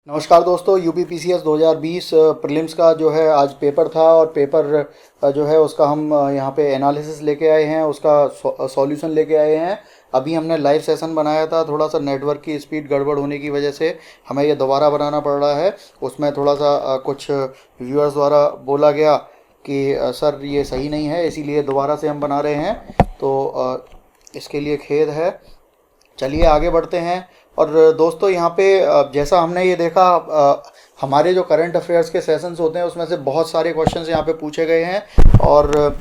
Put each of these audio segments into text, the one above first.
नमस्कार दोस्तों, UP PCS 2020 prelims का जो है आज पेपर था और पेपर जो है उसका हम यहाँ पे एनालिसिस लेके आए हैं, उसका सॉल्यूशन लेके आए हैं। अभी हमने लाइव सेशन बनाया था, थोड़ा सा नेटवर्क की स्पीड गड़बड़ होने की वजह से हमें ये दोबारा बनाना पड़ रहा है। उसमें थोड़ा सा कुछ व्यूअर्स द्वारा बोला गया कि सर ये सही नहीं है, इसीलिए दोबारा से हम बना रहे हैं। तो इसके लिए खेद है। चलिए आगे बढ़ते हैं। और दोस्तों यहाँ पे जैसा हमने ये देखा, हमारे जो करंट अफेयर्स के सेशंस होते हैं उसमें से बहुत सारे क्वेश्चंस यहाँ पे पूछे गए हैं। और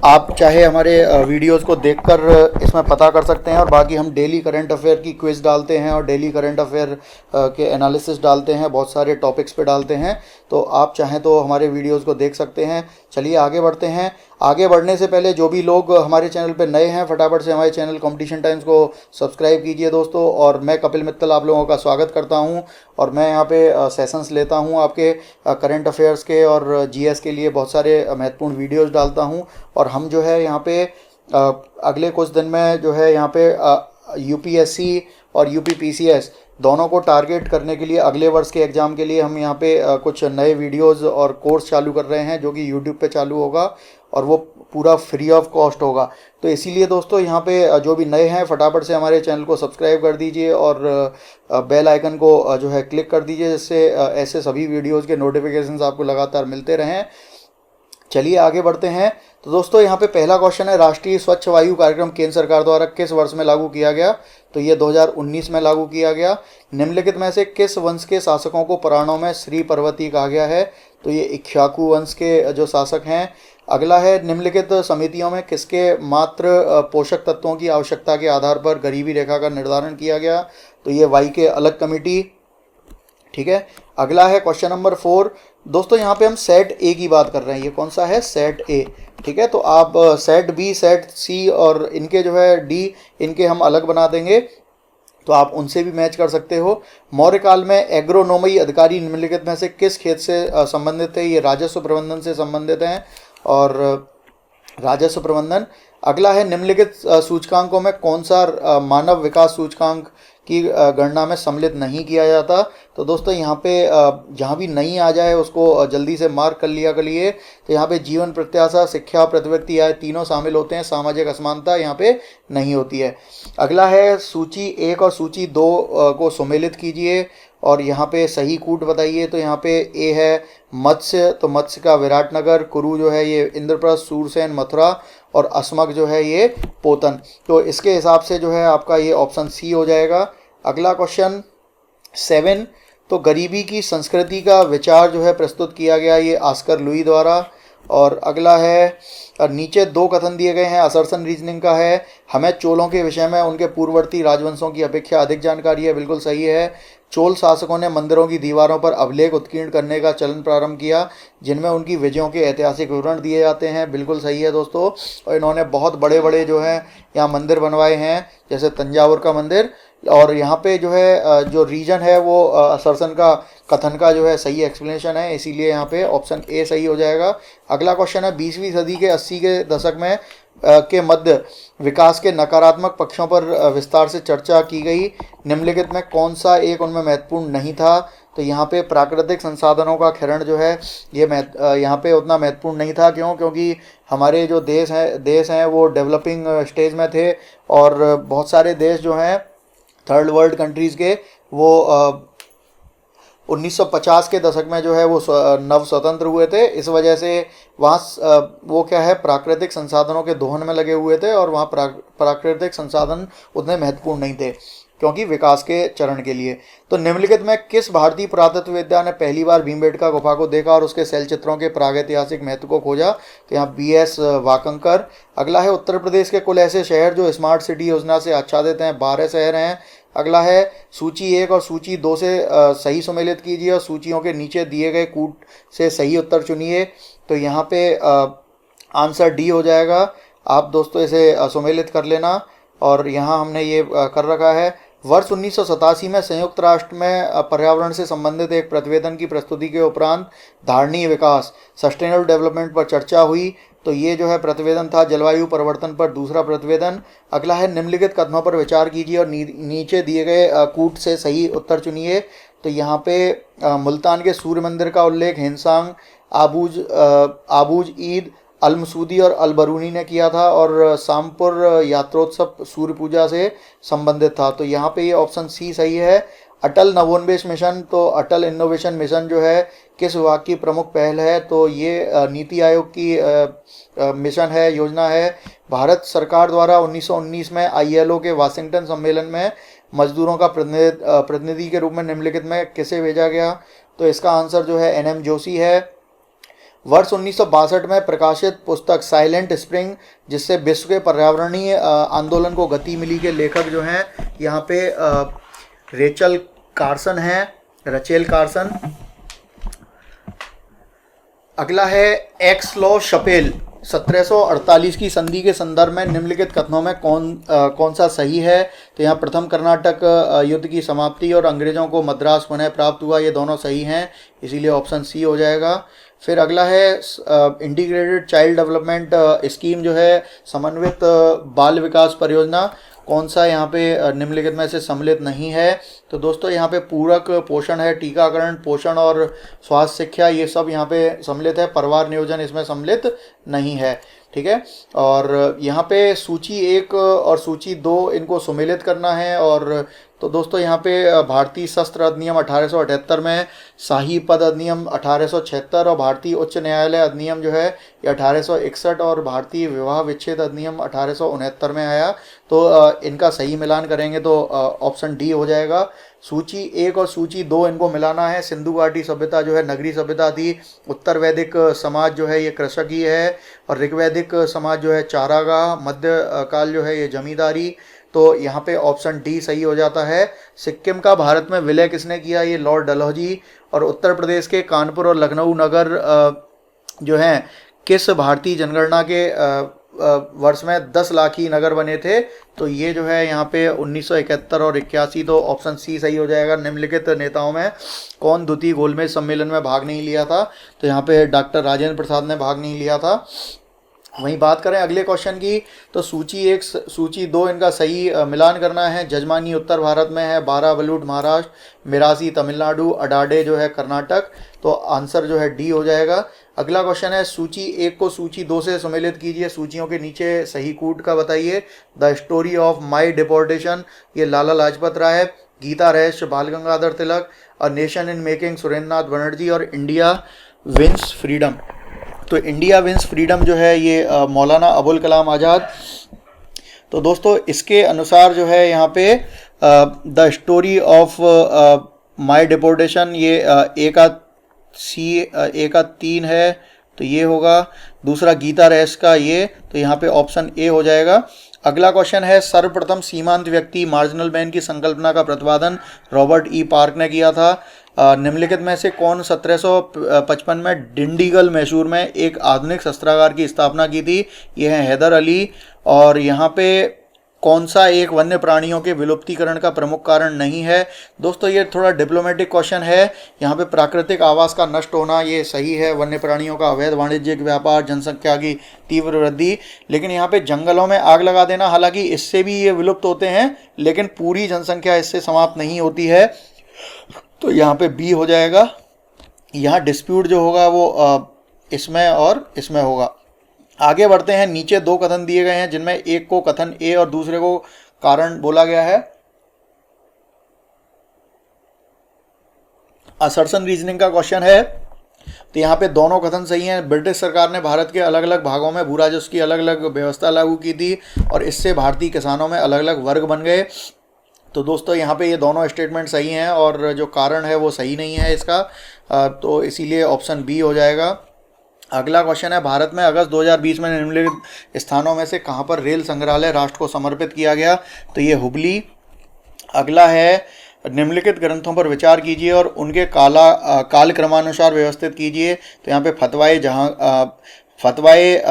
आप चाहे हमारे वीडियोस को देखकर इसमें पता कर सकते हैं। और बाकी हम डेली करंट अफेयर की क्विज डालते हैं और डेली करंट अफेयर के एनालिसिस डालते हैं, बहुत सारे टॉपिक्स पे डालते हैं। तो आप चाहें तो हमारे वीडियोस को देख सकते हैं। चलिए आगे बढ़ते हैं। आगे बढ़ने से पहले जो भी लोग हमारे चैनल पे नए हैं, फटाफट से हमारे चैनल कंपटीशन टाइम्स को सब्सक्राइब कीजिए दोस्तों। और मैं कपिल मित्तल आप लोगों का स्वागत करता हूं। और मैं यहाँ पे सेशंस लेता हूं आपके करंट अफेयर्स के और जीएस के लिए बहुत सारे महत्वपूर्ण वीडियोस डालता हूं। और हम जो है यहाँ पे अगले कुछ दिन में जो है यहाँ पे यूपीएससी और यूपी पीसीएस दोनों को टारगेट करने के लिए अगले वर्ष के एग्ज़ाम के लिए हम यहाँ पे कुछ नए वीडियोस और कोर्स चालू कर रहे हैं, जो कि यूट्यूब पे चालू होगा और वो पूरा फ्री ऑफ कॉस्ट होगा। तो इसीलिए दोस्तों यहाँ पे जो भी नए हैं फटाफट से हमारे चैनल को सब्सक्राइब कर दीजिए और बेल आइकन को जो है क्लिक कर दीजिए, जिससे ऐसे सभी वीडियोज़ के नोटिफिकेशंस आपको लगातार मिलते रहें। चलिए आगे बढ़ते हैं। तो दोस्तों यहाँ पे पहला क्वेश्चन है, राष्ट्रीय स्वच्छ वायु कार्यक्रम केंद्र सरकार द्वारा किस वर्ष में लागू किया गया? तो ये 2019 में लागू किया गया। निम्नलिखित में से किस वंश के शासकों को पुराणों में श्री पर्वती कहा गया है? तो ये इक्ष्वाकु वंश के जो शासक हैं। अगला है, निम्नलिखित समितियों में किसके मात्र पोषक तत्वों की आवश्यकता के आधार पर गरीबी रेखा का निर्धारण किया गया? तो ये वाई के अलग कमेटी। ठीक है। अगला है क्वेश्चन नंबर 4। दोस्तों यहाँ पे हम सेट ए की बात कर रहे हैं। ये कौन सा है? सेट ए। ठीक है। तो आप सेट बी, सेट सी और इनके जो है डी, इनके हम अलग बना देंगे, तो आप उनसे भी मैच कर सकते हो। मौर्य काल में एग्रोनोमी अधिकारी निम्नलिखित में से किस क्षेत्र से संबंधित है? ये राजस्व प्रबंधन से संबंधित हैं और राजस्व प्रबंधन। अगला है, निम्नलिखित सूचकांकों में कौन सा मानव विकास सूचकांक की गणना में सम्मिलित नहीं किया जाता? तो दोस्तों यहाँ पे जहाँ भी नहीं आ जाए उसको जल्दी से मार्क कर लिया करिए। तो यहाँ पे जीवन प्रत्याशा, शिक्षा, प्रति व्यक्ति आय तीनों शामिल होते हैं। सामाजिक असमानता यहाँ पे नहीं होती है। अगला है, सूची 1 और सूची 2 को सुमेलित कीजिए और यहाँ पे सही कूट बताइए। तो यहाँ पे ए है मत्स्य, तो मत्स्य का विराटनगर, कुरु जो है ये इंद्रप्रस्थ, सूरसेन मथुरा और अस्मक जो है ये पोतन। तो इसके हिसाब से जो है आपका ये ऑप्शन सी हो जाएगा। अगला क्वेश्चन 7। तो गरीबी की संस्कृति का विचार जो है प्रस्तुत किया गया ये ऑस्कर लुई द्वारा। और अगला है, नीचे 2 कथन दिए गए हैं, असर्शन रीजनिंग का है, हमें चोलों के विषय में उनके पूर्ववर्ती राजवंशों की अपेक्षा अधिक जानकारी है। बिल्कुल सही है। चोल शासकों ने मंदिरों की दीवारों पर अभिलेख उत्कीर्ण करने का चलन प्रारंभ किया, जिनमें उनकी विजयों के ऐतिहासिक विवरण दिए जाते हैं। बिल्कुल सही है दोस्तों। और इन्होंने बहुत बड़े बड़े जो हैं यहाँ मंदिर बनवाए हैं, जैसे तंजावुर का मंदिर। और यहाँ पे जो है जो रीजन है वो असर्शन का कथन का जो है सही एक्सप्लेनेशन है, इसीलिए यहाँ पे ऑप्शन ए सही हो जाएगा। अगला क्वेश्चन है, 20वीं सदी के 80 के दशक में के मध्य विकास के नकारात्मक पक्षों पर विस्तार से चर्चा की गई। निम्नलिखित में कौन सा एक उनमें महत्वपूर्ण नहीं था? तो यहाँ पे प्राकृतिक संसाधनों का क्षरण जो है ये यहाँ पे उतना महत्वपूर्ण नहीं था। क्यों? क्योंकि हमारे जो देश हैं वो डेवलपिंग स्टेज में थे और बहुत सारे देश जो हैं थर्ड वर्ल्ड कंट्रीज़ के वो 1950 के दशक में जो है वो नव स्वतंत्र हुए थे। इस वजह से वहाँ वो क्या है, प्राकृतिक संसाधनों के दोहन में लगे हुए थे और वहाँ प्राकृतिक संसाधन उतने महत्वपूर्ण नहीं थे क्योंकि विकास के चरण के लिए। तो निम्नलिखित में किस भारतीय पुरातत्वविद्या ने पहली बार भीमबेटका गुफा को देखा और उसके शैल चित्रों के प्रागैतिहासिक महत्व को खोजा? तो यहाँ BS वाकंकर। अगला है, उत्तर प्रदेश के कुल ऐसे शहर जो स्मार्ट सिटी योजना से आच्छादित हैं 12 शहर हैं। अगला है, सूची 1 और सूची 2 से सही सुमेलित कीजिए और सूचियों के नीचे दिए गए कूट से सही उत्तर चुनिए। तो यहाँ पे आंसर डी हो जाएगा। आप दोस्तों इसे सुमेलित कर लेना। और यहाँ हमने ये कर रखा है, वर्ष 1987 में संयुक्त राष्ट्र में पर्यावरण से संबंधित एक प्रतिवेदन की प्रस्तुति के उपरांत धारणीय विकास, सस्टेनेबल डेवलपमेंट पर चर्चा हुई। तो ये जो है प्रतिवेदन था जलवायु परिवर्तन पर दूसरा प्रतिवेदन। अगला है, निम्नलिखित कथनों पर विचार कीजिए और नीचे दिए गए कूट से सही उत्तर चुनिए। तो यहाँ पे मुल्तान के सूर्य मंदिर का उल्लेख हिंसांग, आबूज ईद, अल मसूदी और अल बरूनी ने किया था, और सामपुर यात्रोत्सव सूर्य पूजा से संबंधित था। तो यहाँ पे ये ऑप्शन सी सही है। अटल नवोन्मेष मिशन, तो अटल इनोवेशन मिशन जो है किस विभाग की प्रमुख पहल है? तो ये नीति आयोग की मिशन है, योजना है। भारत सरकार द्वारा 1919 में ILO के वाशिंगटन सम्मेलन में मजदूरों का प्रतिनिधि के रूप में निम्नलिखित में किसे भेजा गया? तो इसका आंसर जो है NM जोशी है। वर्ष 1962 में प्रकाशित पुस्तक साइलेंट स्प्रिंग, जिससे विश्व के पर्यावरणीय आंदोलन को गति मिली, के लेखक जो हैं यहाँ पे रेचल कार्सन। अगला है एक्स लॉ शपेल। 1748 की संधि के संदर्भ में निम्नलिखित कथनों में कौन सा सही है? तो यहाँ प्रथम कर्नाटक युद्ध की समाप्ति और अंग्रेजों को मद्रास पुनः प्राप्त हुआ, ये दोनों सही हैं, इसीलिए ऑप्शन सी हो जाएगा। फिर अगला है इंटीग्रेटेड चाइल्ड डेवलपमेंट स्कीम जो है, समन्वित बाल विकास परियोजना, कौन सा यहाँ पे निम्नलिखित में से सम्मिलित नहीं है? तो दोस्तों यहाँ पे पूरक पोषण है, टीकाकरण, पोषण और स्वास्थ्य शिक्षा, ये सब यहाँ पे सम्मिलित है। परिवार नियोजन इसमें सम्मिलित नहीं है, ठीक है। और यहाँ पे सूची 1 और सूची 2 इनको सुमेलित करना है। और तो दोस्तों यहाँ पे भारतीय शस्त्र अधिनियम 1878 में, शाही पद अधिनियम 1876 और भारतीय उच्च न्यायालय अधिनियम जो है ये 1861 और भारतीय विवाह विच्छेद अधिनियम 1869 में आया। तो इनका सही मिलान करेंगे तो ऑप्शन डी हो जाएगा। सूची 1 और सूची 2 इनको मिलाना है। सिंधु घाटी सभ्यता जो है नगरी सभ्यता थी, उत्तर वैदिक समाज जो है ये कृषक ही है, और ऋग्वैदिक समाज जो है चारागाह, मध्य काल जो है ये जमींदारी। तो यहाँ पे ऑप्शन डी सही हो जाता है। सिक्किम का भारत में विलय किसने किया? ये लॉर्ड डलहौजी। और उत्तर प्रदेश के कानपुर और लखनऊ नगर जो हैं किस भारतीय जनगणना के वर्ष में 10 लाखी नगर बने थे? तो ये जो है यहाँ पे 1971 और 81, तो ऑप्शन सी सही हो जाएगा। निम्नलिखित नेताओं में कौन द्वितीय गोलमेज सम्मेलन में भाग नहीं लिया था? तो यहाँ पे डॉक्टर राजेंद्र प्रसाद ने भाग नहीं लिया था। वहीं बात करें अगले क्वेश्चन की, तो सूची 1 सूची 2 इनका सही मिलान करना है। जजमानी उत्तर भारत में है, बाराबलूट महाराष्ट्र, मिरासी तमिलनाडु, अडाडे जो है कर्नाटक। तो आंसर जो है डी हो जाएगा। अगला क्वेश्चन है सूची 1 को सूची 2 से सम्मिलित कीजिए। सूचियों के नीचे सही कूट का बताइए। The story of my deportation, ये Lala Lajpat Rai. Gita Rahasya Bal Gangadhar Tilak. A nation in making Surendranath Banerjee. और इंडिया विंस फ्रीडम, तो इंडिया विंस फ्रीडम जो है ये मौलाना अबुल कलाम आज़ाद। तो दोस्तों इसके अनुसार जो है यहाँ पे the story of my deportation, ये ए का 3 है, तो ये होगा। दूसरा गीता रहस्य का ये, तो यहाँ पे ऑप्शन ए हो जाएगा। अगला क्वेश्चन है सर्वप्रथम सीमांत व्यक्ति मार्जिनल मैन की संकल्पना का प्रतिपादन रॉबर्ट ई पार्क ने किया था। निम्नलिखित में से कौन 1755 में डिंडीगल मैसूर में एक आधुनिक शस्त्रागार की स्थापना की थी? ये है हैदर अली। और यहाँ पे कौन सा एक वन्य प्राणियों के विलुप्तीकरण का प्रमुख कारण नहीं है? दोस्तों ये थोड़ा डिप्लोमेटिक क्वेश्चन है। यहाँ पे प्राकृतिक आवास का नष्ट होना ये सही है, वन्य प्राणियों का अवैध वाणिज्यिक व्यापार, जनसंख्या की तीव्र वृद्धि। लेकिन यहाँ पे जंगलों में आग लगा देना, हालांकि इससे भी ये विलुप्त होते हैं, लेकिन पूरी जनसंख्या इससे समाप्त नहीं होती है। तो यहाँ पे बी हो जाएगा। यहाँ डिस्प्यूट जो होगा वो इसमें और इसमें होगा। आगे बढ़ते हैं। नीचे 2 कथन दिए गए हैं, जिनमें एक को कथन ए और दूसरे को कारण बोला गया है। असर्शन रीजनिंग का क्वेश्चन है, तो यहाँ पे दोनों कथन सही हैं। ब्रिटिश सरकार ने भारत के अलग अलग भागों में भू राजस्व की अलग अलग व्यवस्था लागू की थी, और इससे भारतीय किसानों में अलग अलग वर्ग बन गए। तो दोस्तों यहाँ पे ये दोनों स्टेटमेंट सही हैं, और जो कारण है वो सही नहीं है इसका, तो इसीलिए ऑप्शन बी हो जाएगा। अगला क्वेश्चन है भारत में अगस्त 2020 में निम्नलिखित स्थानों में से कहाँ पर रेल संग्रहालय राष्ट्र को समर्पित किया गया? तो ये हुबली। अगला है निम्नलिखित ग्रंथों पर विचार कीजिए और उनके काल क्रमानुसार व्यवस्थित कीजिए। तो यहाँ पे फतवाए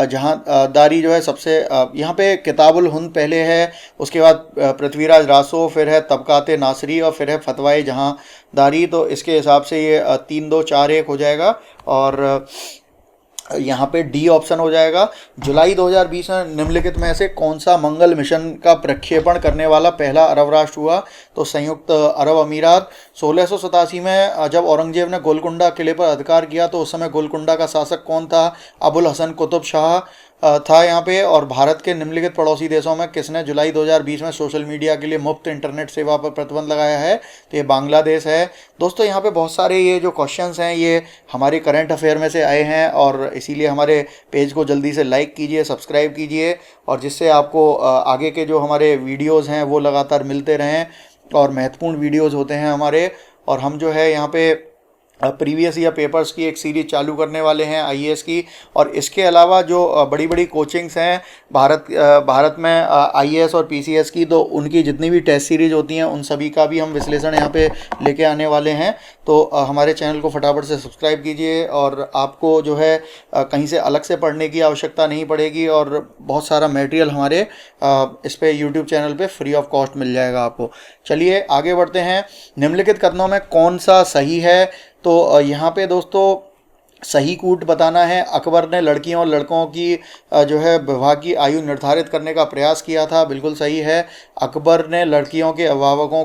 जहाँदारी जो है सबसे, यहाँ पे किताबुल हुंद पहले है, उसके बाद पृथ्वीराज रासो, फिर है तबकाते नासरी, और फिर है फतवाए जहाँदारी। तो इसके हिसाब से ये 3, 2, 4, 1 हो जाएगा, और यहाँ पे डी ऑप्शन हो जाएगा। जुलाई 2020 में निम्नलिखित में से कौन सा मंगल मिशन का प्रक्षेपण करने वाला पहला अरब राष्ट्र हुआ? तो संयुक्त अरब अमीरात। 1687 में जब औरंगजेब ने गोलकुंडा किले पर अधिकार किया तो उस समय गोलकुंडा का शासक कौन था? अबुल हसन कुतुब शाह था यहाँ पे। और भारत के निम्नलिखित पड़ोसी देशों में किसने जुलाई 2020 में सोशल मीडिया के लिए मुफ्त इंटरनेट सेवा पर प्रतिबंध लगाया है? तो ये बांग्लादेश है। दोस्तों यहाँ पे बहुत सारे ये जो क्वेश्चंस हैं ये हमारे करंट अफेयर में से आए हैं, और इसीलिए हमारे पेज को जल्दी से लाइक कीजिए, सब्सक्राइब कीजिए, और जिससे आपको आगे के जो हमारे वीडियोज़ हैं वो लगातार मिलते रहें, और महत्वपूर्ण वीडियोज़ होते हैं हमारे। और हम जो है यहाँ पे प्रीवियस ईयर पेपर्स की एक सीरीज चालू करने वाले हैं आईएएस की। और इसके अलावा जो बड़ी बड़ी कोचिंग्स हैं भारत में आईएएस और पीसीएस की, तो उनकी जितनी भी टेस्ट सीरीज होती हैं उन सभी का भी हम विश्लेषण यहाँ पे लेके आने वाले हैं। तो हमारे चैनल को फटाफट से सब्सक्राइब कीजिए, और आपको जो है कहीं से अलग से पढ़ने की आवश्यकता नहीं पड़ेगी, और बहुत सारा मटेरियल हमारे इस पे यूट्यूब चैनल पे फ्री ऑफ कॉस्ट मिल जाएगा आपको। चलिए आगे बढ़ते हैं। निम्नलिखित कथनों में कौन सा सही है? तो यहाँ पे दोस्तों सही कूट बताना है। अकबर ने लड़कियों और लड़कों की जो है विवाह की आयु निर्धारित करने का प्रयास किया था, बिल्कुल सही है। अकबर ने लड़कियों के अभिभावकों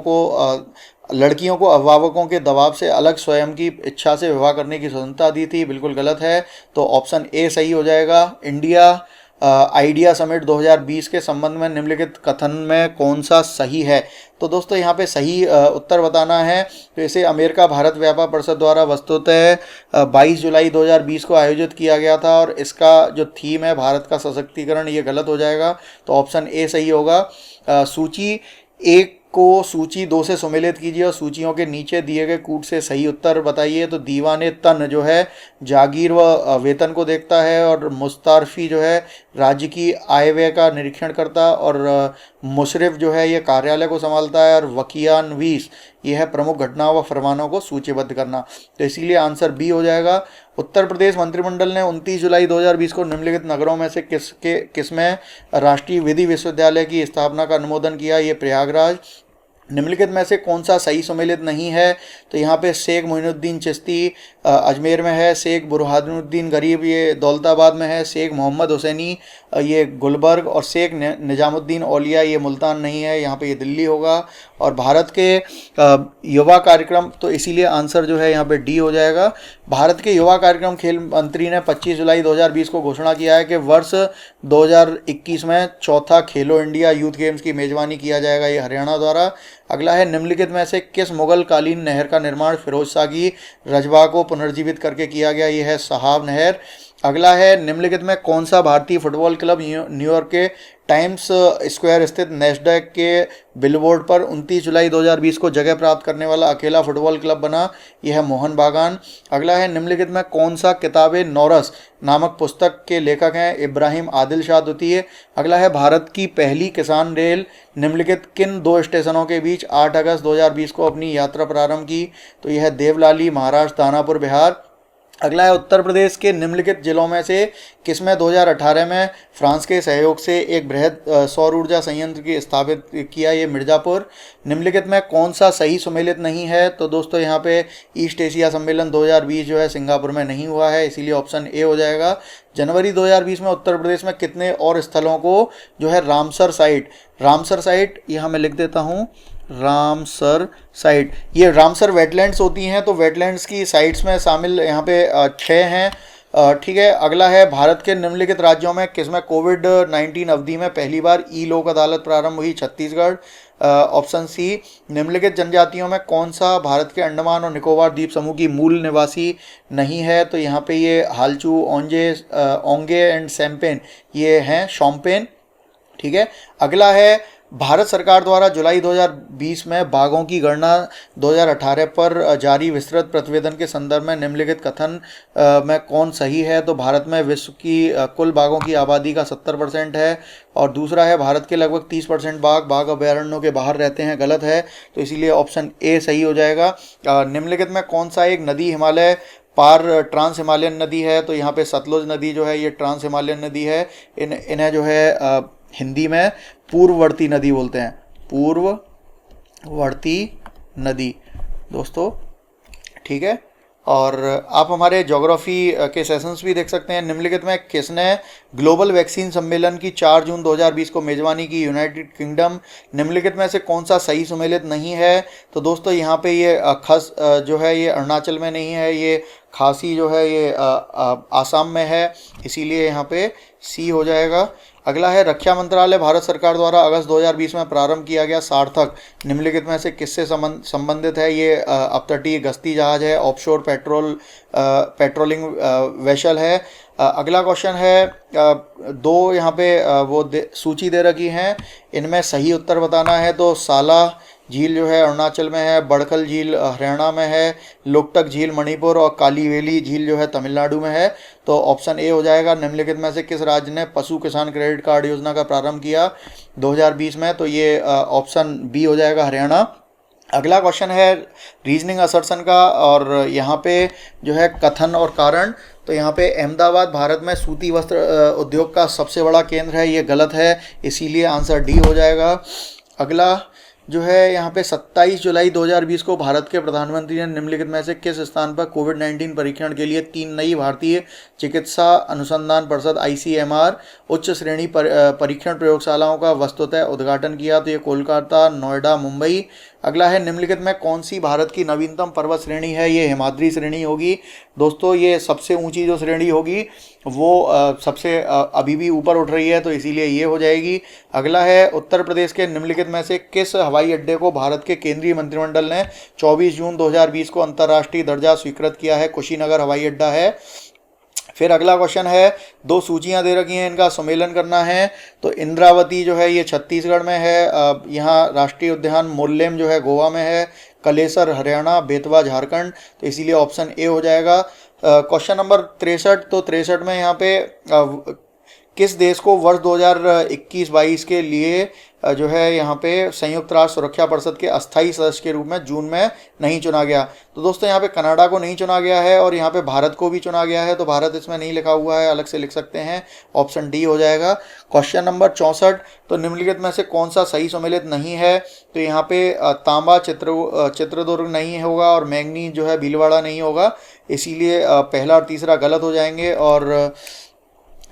के दबाव से अलग स्वयं की इच्छा से विवाह करने की स्वतंत्रता दी थी, बिल्कुल गलत है। तो ऑप्शन ए सही हो जाएगा। इंडिया आइडिया समिट 2020 के संबंध में निम्नलिखित कथन में कौन सा सही है? तो दोस्तों यहाँ पे सही उत्तर बताना है। तो इसे अमेरिका भारत व्यापार परिषद द्वारा वस्तुतः 22 जुलाई 2020 को आयोजित किया गया था, और इसका जो थीम है भारत का सशक्तिकरण, ये गलत हो जाएगा। तो ऑप्शन ए सही होगा। सूची 1 को सूची 2 से सम्मिलित कीजिए और सूचियों के नीचे दिए गए कूट से सही उत्तर बताइए। तो दीवाने तन जो है जागीर व वेतन को देखता है, और मुस्तारफी जो है राज्य की आय व्यय का निरीक्षण करता, और मुशरिफ जो है ये कार्यालय को संभालता है, और वकियानवीस ये है प्रमुख घटनाओं व फरमानों को सूचीबद्ध करना। तो इसीलिए आंसर बी हो जाएगा। उत्तर प्रदेश मंत्रिमंडल ने 29 जुलाई 2020 को निम्नलिखित नगरों में से किसमें राष्ट्रीय विधि विश्वविद्यालय की स्थापना का अनुमोदन किया? ये प्रयागराज। निम्नलिखित में से कौन सा सही सम्मिलित नहीं है? तो यहाँ पे शेख मोइनुद्दीन चिश्ती अजमेर में है, शेख बुरहानुद्दीन गरीब ये दौलताबाद में है, शेख मोहम्मद हुसैनी ये गुलबर्ग, और शेख निजामुद्दीन औलिया ये मुल्तान नहीं है, यहाँ पे ये दिल्ली होगा। और भारत के युवा कार्यक्रम, तो इसीलिए आंसर जो है यहाँ पे डी हो जाएगा। भारत के युवा कार्यक्रम खेल मंत्री ने 25 जुलाई 2020 को घोषणा किया है कि वर्ष 2021 में चौथा खेलो इंडिया यूथ गेम्स की मेजबानी किया जाएगा, ये हरियाणा द्वारा। अगला है निम्नलिखित में से किस मुगल कालीन नहर का निर्माण फिरोज शाह की रजवा को पुनर्जीवित करके किया गया? ये है सहाब नहर। अगला है निम्नलिखित में कौन सा भारतीय फुटबॉल क्लब न्यूयॉर्क के टाइम्स स्क्वायर स्थित नेस्डैक के बिलबोर्ड पर 29 जुलाई 2020 को जगह प्राप्त करने वाला अकेला फुटबॉल क्लब बना? यह है मोहन बागान। अगला है निम्नलिखित में कौन सा किताबे नौरस नामक पुस्तक के लेखक हैं? इब्राहिम आदिल शाह द्वितीय। अगला है भारत की पहली किसान रेल निम्नलिखित किन 2 स्टेशनों के बीच 8 अगस्त 2020 को अपनी यात्रा प्रारंभ की? तो यह है देवलाली महाराष्ट्र, दानापुर बिहार। अगला है उत्तर प्रदेश के निम्नलिखित जिलों में से किसमें 2018 में फ्रांस के सहयोग से एक बृहद सौर ऊर्जा संयंत्र की स्थापित किया? ये मिर्ज़ापुर। निम्नलिखित में कौन सा सही सम्मिलित नहीं है? तो दोस्तों यहाँ पे ईस्ट एशिया सम्मेलन 2020 जो है सिंगापुर में नहीं हुआ है, इसीलिए ऑप्शन ए हो जाएगा। जनवरी 2020 में उत्तर प्रदेश में कितने और स्थलों को जो है रामसर साइट यहाँ मैं लिख देता हूँ, रामसर साइट, ये रामसर वेटलैंड्स होती हैं, तो वेटलैंड्स की साइट्स में शामिल यहाँ पे 6 हैं। ठीक है। अगला है भारत के निम्नलिखित राज्यों में किसमें कोविड-19 अवधि में पहली बार ई लोक अदालत प्रारंभ हुई? छत्तीसगढ़। Option C. निम्नलिखित जनजातियों में कौन सा भारत के अंडमान और निकोबार द्वीप समूह की मूल निवासी नहीं है? तो यहाँ पे ये हालचू, ओंगे एंड सैम्पेन ये हैं शोम्पेन। ठीक है। अगला है भारत सरकार द्वारा जुलाई 2020 में बाघों की गणना 2018 पर जारी विस्तृत प्रतिवेदन के संदर्भ में निम्नलिखित कथन में कौन सही है? तो भारत में विश्व की कुल बाघों की आबादी का 70% है, और दूसरा है भारत के लगभग 30% बाघ अभयारण्यों के बाहर रहते हैं, गलत है। तो इसीलिए ऑप्शन ए सही हो जाएगा। निम्नलिखित में कौन सा एक नदी हिमालय पार ट्रांस हिमालयन नदी है? तो यहाँ पे सतलुज नदी जो है ये ट्रांस हिमालयन नदी है। इन्हें जो है हिंदी में पूर्ववर्ती नदी बोलते हैं, पूर्ववर्ती नदी दोस्तों। ठीक है। और आप हमारे ज्योग्राफी के सेशंस भी देख सकते हैं। निम्नलिखित में किसने ग्लोबल वैक्सीन सम्मेलन की 4 जून 2020 को मेजबानी की? United kingdom. निम्नलिखित में से कौन सा सही सुमेलित नहीं है? तो दोस्तों यहाँ पे ये खस जो है ये अरुणाचल में नहीं है, ये खासी जो है ये आसाम में है, इसीलिए यहाँ पे सी हो जाएगा। अगला है रक्षा मंत्रालय भारत सरकार द्वारा अगस्त 2020 में प्रारंभ किया गया सार्थक निम्नलिखित में से किससे संबंधित है? ये अपतटीय गश्ती जहाज है, ऑफशोर पेट्रोलिंग वेसल है। अगला क्वेश्चन है दो यहाँ पे सूची दे रखी हैं, इनमें सही उत्तर बताना है। तो साला झील जो है अरुणाचल में है, बड़खल झील हरियाणा में है, लोकटक झील मणिपुर और कालीवेली झील जो है तमिलनाडु में है। तो ऑप्शन ए हो जाएगा। निम्नलिखित में से किस राज्य ने पशु किसान क्रेडिट कार्ड योजना का प्रारंभ किया 2020 में? तो ये ऑप्शन बी हो जाएगा, हरियाणा। अगला क्वेश्चन है रीजनिंग असर्शन का, और यहाँ पे जो है कथन और कारण। तो यहाँ पे अहमदाबाद भारत में सूती वस्त्र उद्योग का सबसे बड़ा केंद्र है, ये गलत है, इसीलिए आंसर डी हो जाएगा। अगला जो है यहाँ पे 27 जुलाई 2020 को भारत के प्रधानमंत्री ने निम्नलिखित में से किस स्थान पर कोविड-19 परीक्षण के लिए 3 नई भारतीय चिकित्सा अनुसंधान परिषद ICMR उच्च श्रेणी परीक्षण प्रयोगशालाओं का वस्तुतः उद्घाटन किया? तो ये कोलकाता, नोएडा, मुंबई। अगला है निम्नलिखित में कौन सी भारत की नवीनतम पर्वत श्रेणी है? ये हिमाद्री श्रेणी होगी। दोस्तों ये सबसे ऊंची जो श्रेणी होगी वो सबसे अभी भी ऊपर उठ रही है, तो इसीलिए ये हो जाएगी। अगला है उत्तर प्रदेश के निम्नलिखित में से किस हवाई अड्डे को भारत के केंद्रीय मंत्रिमंडल ने 24 जून 2020 को अंतर्राष्ट्रीय दर्जा स्वीकृत किया है? कुशीनगर हवाई अड्डा है। फिर अगला क्वेश्चन है दो सूचियां दे रखी हैं, इनका सम्मेलन करना है। तो इंद्रावती जो है ये छत्तीसगढ़ में है, यहाँ राष्ट्रीय उद्यान मोल्लेम जो है गोवा में है, कलेसर हरियाणा, बेतवा झारखंड। तो इसीलिए ऑप्शन ए हो जाएगा। Question number 63। तो 63 में यहाँ पे किस देश को वर्ष 2021-22 के लिए जो है यहाँ पे संयुक्त राष्ट्र सुरक्षा परिषद के अस्थायी सदस्य के रूप में जून में नहीं चुना गया? तो दोस्तों यहाँ पे कनाडा को नहीं चुना गया है, और यहाँ पे भारत को भी चुना गया है, तो भारत इसमें नहीं लिखा हुआ है, अलग से लिख सकते हैं, ऑप्शन डी हो जाएगा। Question number 64। तो निम्नलिखित में से कौन सा सही सम्मिलित नहीं है? तो यहाँ पे तांबा चित्रदुर्ग नहीं होगा, और मैंगनीज जो है भीलवाड़ा नहीं होगा, इसीलिए पहला और तीसरा गलत हो जाएंगे, और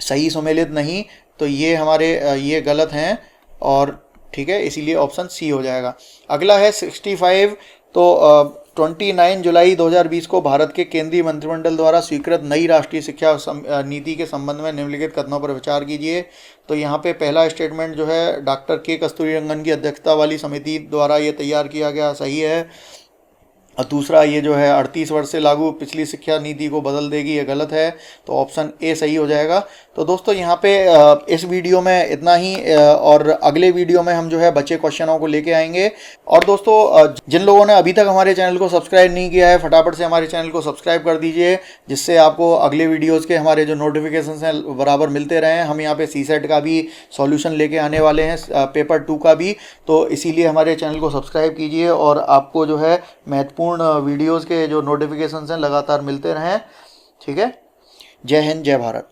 सही सम्मिलित नहीं, तो ये हमारे ये गलत हैं, और ठीक है, इसीलिए ऑप्शन सी हो जाएगा। अगला है 65। तो 29 जुलाई 2020 को भारत के केंद्रीय मंत्रिमंडल द्वारा स्वीकृत नई राष्ट्रीय शिक्षा नीति के संबंध में निम्नलिखित कथनों पर विचार कीजिए। तो यहाँ पे पहला स्टेटमेंट जो है डॉक्टर के कस्तूरीरंगन की अध्यक्षता वाली समिति द्वारा ये तैयार किया गया, सही है। और दूसरा ये जो है 38 वर्ष से लागू पिछली शिक्षा नीति को बदल देगी, ये गलत है, तो ऑप्शन ए सही हो जाएगा। तो दोस्तों यहाँ पे इस वीडियो में इतना ही, और अगले वीडियो में हम जो है बचे क्वेश्चनों को लेके आएंगे। और दोस्तों जिन लोगों ने अभी तक हमारे चैनल को सब्सक्राइब नहीं किया है, फटाफट से हमारे चैनल को सब्सक्राइब कर दीजिए, जिससे आपको अगले वीडियोज़ के हमारे जो नोटिफिकेशन हैं बराबर मिलते रहें। हम यहाँ पे CSET का भी सॉल्यूशन लेके आने वाले हैं, पेपर 2 का भी, तो इसीलिए हमारे चैनल को सब्सक्राइब कीजिए, और आपको जो है महत्वपूर्ण वीडियोज़ के जो नोटिफिकेशन हैं लगातार मिलते रहें। ठीक है, जय हिंद, जय भारत।